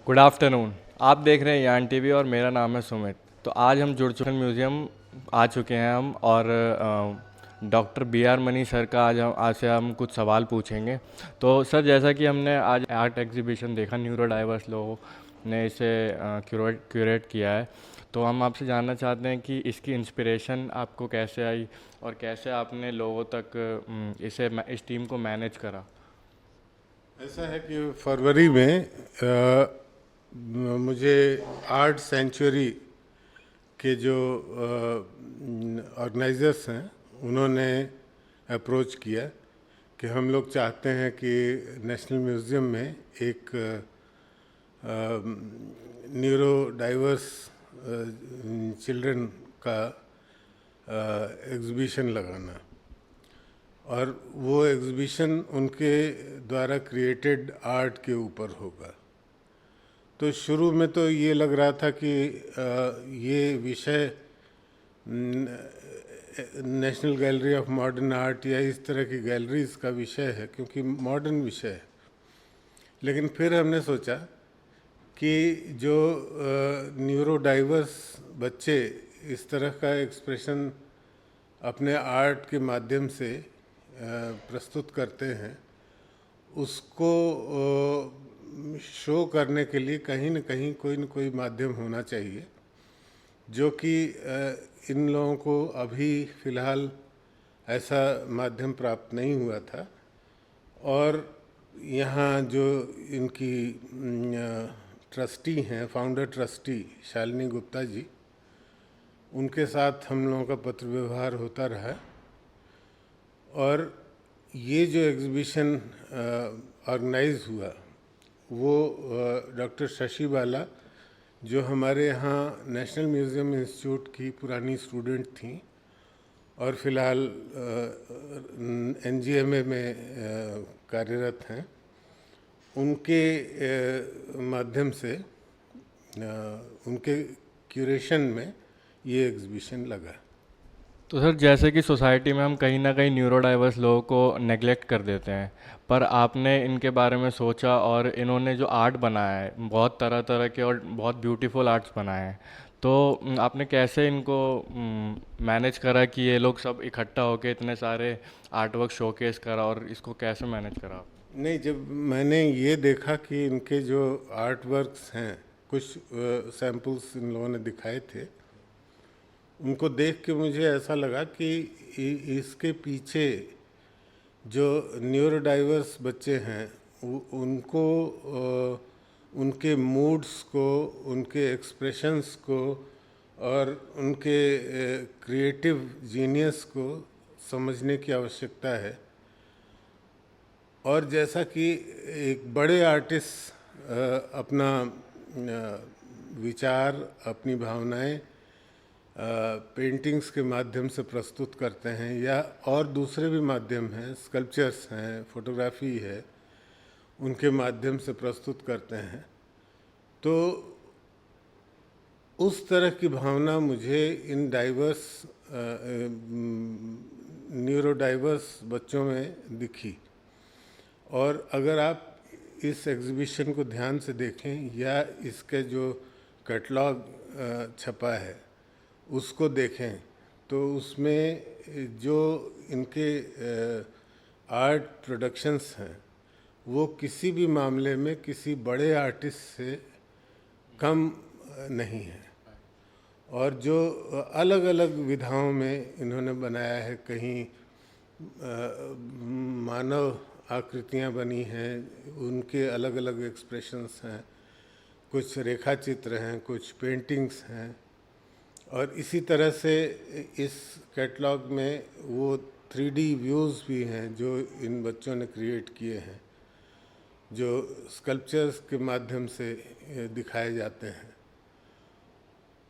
Good afternoon. आप देख रहे हैं यान टीवी और मेरा नाम है सुमित। तो आज हम जुड़ चुके हैं म्यूज़ियम आ चुके हैं हम, और doctor B R Mani sir का आज से हम कुछ सवाल पूछेंगे। तो सर, जैसा कि हमने आज आर्ट एग्जीबिशन देखा, न्यूरो डाइवर्स लोगों ने इसे क्यूरेट किया है, तो हम आपसे जानना चाहते हैं कि इसकी इंस्पिरेशन आपको कैसे आई और कैसे आपने लोगों तक इस टीम को मैनेज करा। ऐसा है कि फरवरी में मुझे आर्ट सेंचुरी के जो ऑर्गेनाइजर्स हैं उन्होंने अप्रोच किया कि हम लोग चाहते हैं कि नेशनल म्यूज़ियम में एक न्यूरो डाइवर्स चिल्ड्रन का एग्जीबिशन लगाना, और वो एग्जीबिशन उनके द्वारा क्रिएटेड आर्ट के ऊपर होगा। तो शुरू में तो ये लग रहा था कि ये विषय national gallery of modern art या इस तरह की गैलरीज का विषय है, क्योंकि मॉडर्न विषय है। लेकिन फिर हमने सोचा कि जो न्यूरो डाइवर्स बच्चे इस तरह का एक्सप्रेशन अपने आर्ट के माध्यम से प्रस्तुत करते हैं, उसको शो करने के लिए कहीं न कहीं कोई न कोई माध्यम होना चाहिए, जो कि इन लोगों को अभी फ़िलहाल ऐसा माध्यम प्राप्त नहीं हुआ था। और यहाँ जो इनकी ट्रस्टी हैं, फाउंडर ट्रस्टी शालिनी गुप्ता जी, उनके साथ हम लोगों का पत्र व्यवहार होता रहा। और ये जो एग्ज़िबिशन ऑर्गेनाइज हुआ वो डॉक्टर शशि बाला, जो हमारे यहाँ नेशनल म्यूज़ियम इंस्टीट्यूट की पुरानी स्टूडेंट थी और फिलहाल एनजीएमए में कार्यरत हैं, उनके माध्यम से उनके क्यूरेशन में ये एग्ज़िबिशन लगा। तो सर, जैसे कि सोसाइटी में हम कहीं ना कहीं न्यूरो डाइवर्स लोगों को नेग्लेक्ट कर देते हैं, पर आपने इनके बारे में सोचा और इन्होंने जो आर्ट बनाया है, बहुत तरह तरह के और बहुत ब्यूटीफुल आर्ट्स बनाए हैं। तो आपने कैसे इनको मैनेज करा कि ये लोग सब इकट्ठा होके इतने सारे आर्ट वर्क शोकेस करा, और इसको कैसे मैनेज करा आप? नहीं, जब मैंने ये देखा कि इनके जो आर्ट वर्क्स हैं, कुछ सैम्पल्स इन लोगों ने दिखाए थे, उनको देख के मुझे ऐसा लगा कि इसके पीछे जो न्यूरो डाइवर्स बच्चे हैं उनको उनके मूड्स को, उनके एक्सप्रेशंस को और उनके क्रिएटिव जीनियस को समझने की आवश्यकता है। और जैसा कि एक बड़े आर्टिस्ट अपना विचार, अपनी भावनाएं पेंटिंग्स के माध्यम से प्रस्तुत करते हैं, या और दूसरे भी माध्यम हैं, स्कल्पचर्स हैं, फोटोग्राफी है, उनके माध्यम से प्रस्तुत करते हैं, तो उस तरह की भावना मुझे इन डाइवर्स न्यूरो डाइवर्स बच्चों में दिखी। और अगर आप इस एग्ज़िबिशन को ध्यान से देखें या इसके जो कैटलॉग छपा है उसको देखें, तो उसमें जो इनके आर्ट प्रोडक्शंस हैं वो किसी भी मामले में किसी बड़े आर्टिस्ट से कम नहीं है। और जो अलग अलग विधाओं में इन्होंने बनाया है, कहीं मानव आकृतियाँ बनी हैं, उनके अलग अलग एक्सप्रेशंस हैं, कुछ रेखा चित्र हैं, कुछ पेंटिंग्स हैं, और इसी तरह से इस कैटलॉग में वो 3D व्यूज़ भी हैं जो इन बच्चों ने क्रिएट किए हैं, जो स्कल्पचर्स के माध्यम से दिखाए जाते हैं।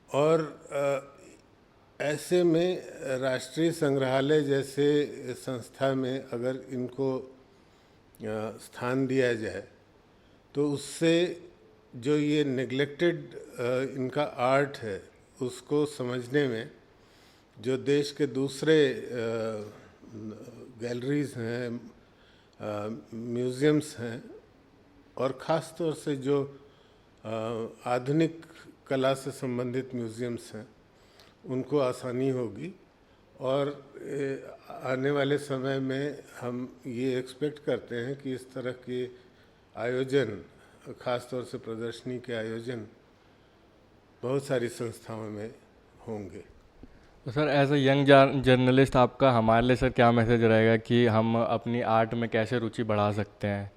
और ऐसे में राष्ट्रीय संग्रहालय जैसे संस्था में अगर इनको स्थान दिया जाए, तो उससे जो ये नेग्लेक्टेड इनका आर्ट है उसको समझने में जो देश के दूसरे गैलरीज हैं, म्यूज़ियम्स हैं, और ख़ास तौर से जो आधुनिक कला से संबंधित म्यूज़ियम्स हैं उनको आसानी होगी और आने वाले समय में हम ये एक्सपेक्ट करते हैं कि इस तरह के आयोजन, ख़ास तौर से प्रदर्शनी के आयोजन बहुत सारी संस्थाओं में होंगे। तो sir as a young journalist आपका हमारे लिए सर क्या मैसेज रहेगा कि हम अपनी आर्ट में कैसे रुचि बढ़ा सकते हैं?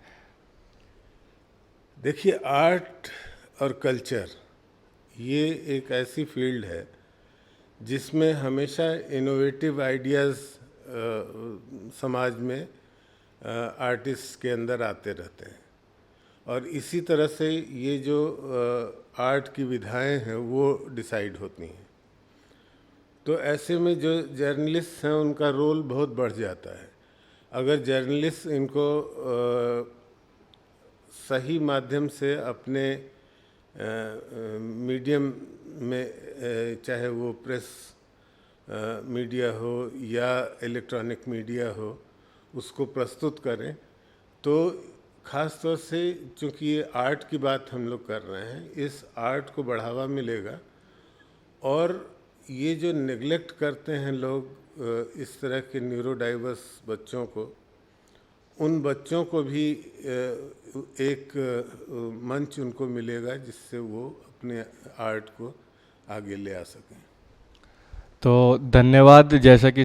देखिए, आर्ट और कल्चर ये एक ऐसी फील्ड है जिसमें हमेशा इनोवेटिव आइडियाज़ समाज में आर्टिस्ट के अंदर आते रहते हैं और इसी तरह से ये जो आर्ट की विधाएं हैं वो डिसाइड होती हैं। तो ऐसे में जो जर्नलिस्ट हैं उनका रोल बहुत बढ़ जाता है। अगर जर्नलिस्ट इनको सही माध्यम से अपने मीडियम में, चाहे वो प्रेस मीडिया हो या इलेक्ट्रॉनिक मीडिया हो, उसको प्रस्तुत करें, तो ख़ास तौर से चूँकि ये आर्ट की बात हम लोग कर रहे हैं, इस आर्ट को बढ़ावा मिलेगा। और ये जो नेग्लेक्ट करते हैं लोग इस तरह के न्यूरो डाइवर्स बच्चों को, उन बच्चों को भी एक मंच उनको मिलेगा जिससे वो अपने आर्ट को आगे ले आ सकें। तो धन्यवाद। जैसा कि